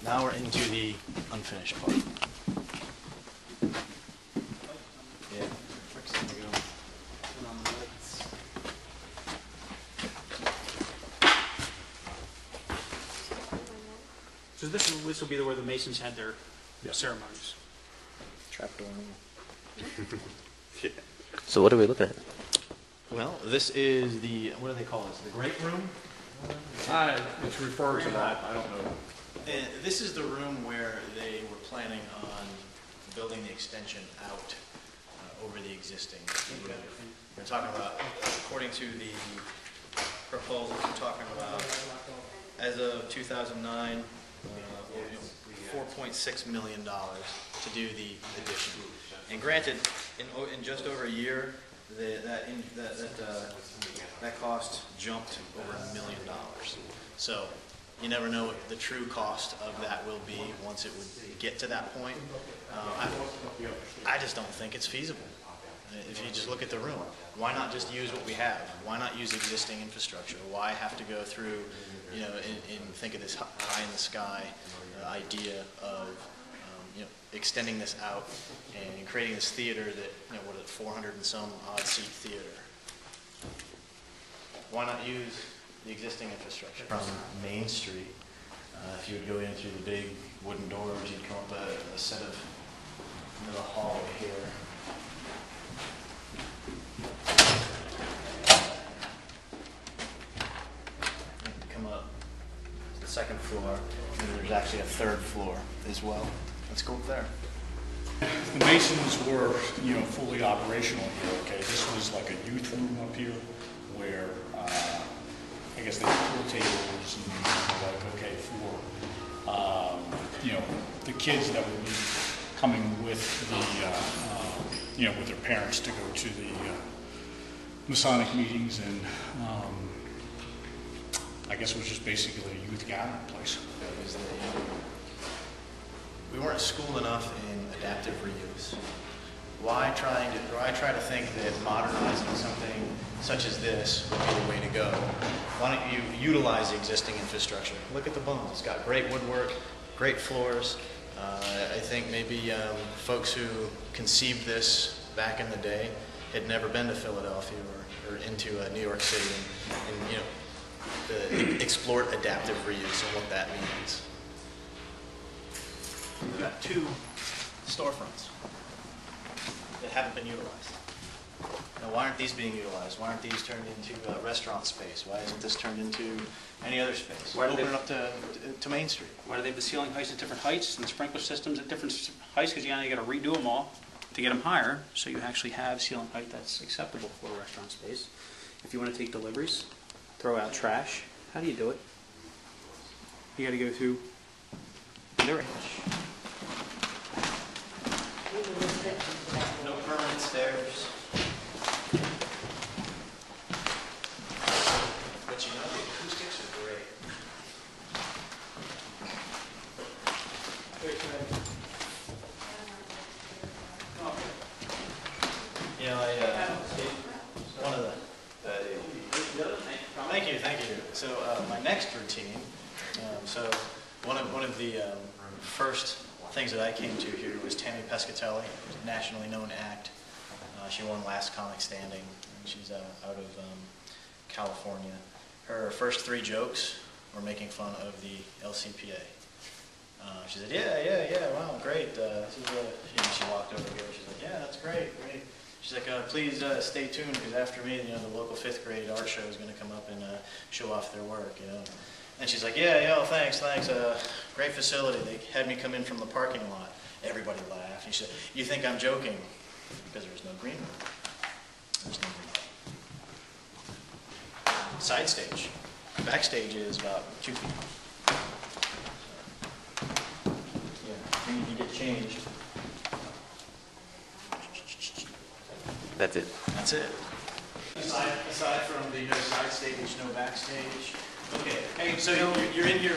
Now we're into the unfinished part. Yeah. So this will be where the Masons had their ceremonies. Trapdoor. Yeah. So what are we looking at? Well, this is the, what do they call this? The great room? It's referred to that, I don't know. This is the room where they were planning on building the extension out over the existing. We're talking about, according to the proposals, we're talking about, as of 2009, $4.6 million to do the addition. And granted, in just over a year, that cost jumped over $1 million. So you never know what the true cost of that will be once it would get to that point. I just don't think it's feasible. If you just look at the room, why not just use what we have? Why not use existing infrastructure? Why have to go through, you know, and think of this high in the sky idea of, you know, extending this out and creating this theater that, you know, what is it, 400 and some odd seat theater? Why not use the existing infrastructure? From Main Street, if you would go in through the big wooden doors, you'd come up a set of another hallway here. Come up to the second floor, and there's actually a third floor as well. Let's go up there. The Masons were, you know, fully operational here, okay? This was like a youth room up here where I guess they had pool tables and like, okay, for, you know, the kids that would be coming with the, you know, with their parents to go to the Masonic meetings, and I guess it was just basically a youth gathering place. We weren't schooled enough in adaptive reuse. Why try to think that modernizing something such as this would be the way to go? Why don't you utilize the existing infrastructure? Look at the bones. It's got great woodwork, great floors. I think maybe folks who conceived this back in the day had never been to Philadelphia or into New York City, and you know, explored adaptive reuse and what that means. We've got 2 storefronts that haven't been utilized. Now, why aren't these being utilized? Why aren't these turned into restaurant space? Why isn't this turned into any other space? Why do Open they- it up to Main Street. Why do they have the ceiling heights at different heights and sprinkler systems at different heights? Because you got to redo them all to get them higher, so you actually have ceiling height that's acceptable for a restaurant space. If you want to take deliveries, throw out trash, how do you do it? You got to go through the range. No permanent stairs. But you know, the acoustics are great. You know, one of the, thank you. So my next routine, so one of the first things that I came to here was Tammy Pescatelli, a nationally known act. She won Last Comic Standing, and she's out of California. Her first 3 jokes were making fun of the LCPA. She said, yeah, wow, great. This is she walked over here. She's like, yeah, that's great. She's like, please stay tuned, because after me, you know, the local 5th grade art show is going to come up and show off their work, you know. And she's like, yeah, thanks. Great facility. They had me come in from the parking lot. Everybody laughed. She said, you think I'm joking? Because there's no green room. There's no green room. Side stage. Backstage is about 2 feet. Yeah, you need to get changed. That's it. That's it. Aside from the no side stage, no backstage. Okay. Hey, so you're in here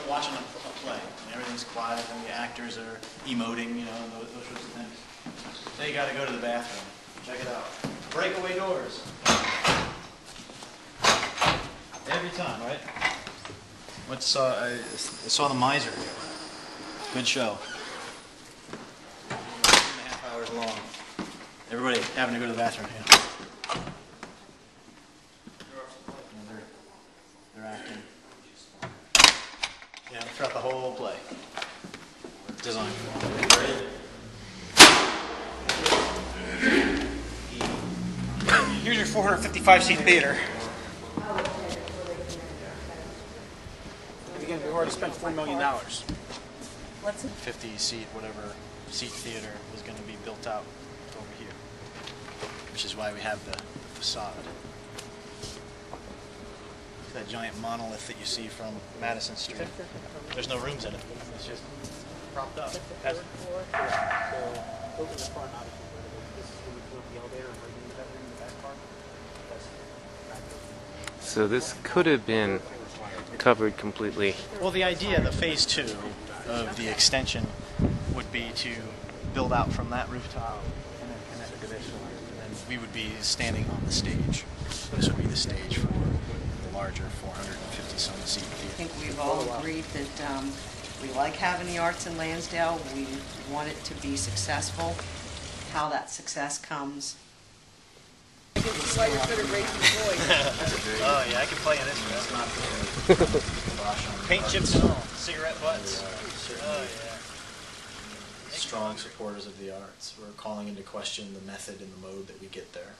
watching a play, and everything's quiet, and the actors are emoting, you know, those sorts of things. Then you got to go to the bathroom. Check it out. Breakaway doors. Every time, right? I saw The Miser. Good show. 2.5 hours long. Everybody having to go to the bathroom. Yeah. They're acting. Yeah, throughout the whole play. Design. Here's your 455-seat theater. And again, we've already spent $4 million. What's it? 50-seat, whatever seat theater is going to be built out over here, which is why we have the facade. That giant monolith that you see from Madison Street. There's no rooms in it. It's just propped up. So, over the front, obviously, this is when we put up the elevator and right into that room in the back part. So this could have been covered completely. Well, the idea, the phase 2 of the extension would be to build out from that rooftop and then connect to this one. And then we would be standing on the stage. This would be the stage for the larger 450-some seat I theater. think we've all agreed that we like having the arts in Lansdale. We want it to be successful. How that success comes. Oh yeah, I can play an instrument. Paint chips and all, cigarette butts. Oh yeah. Strong supporters of the arts. We're calling into question the method and the mode that we get there.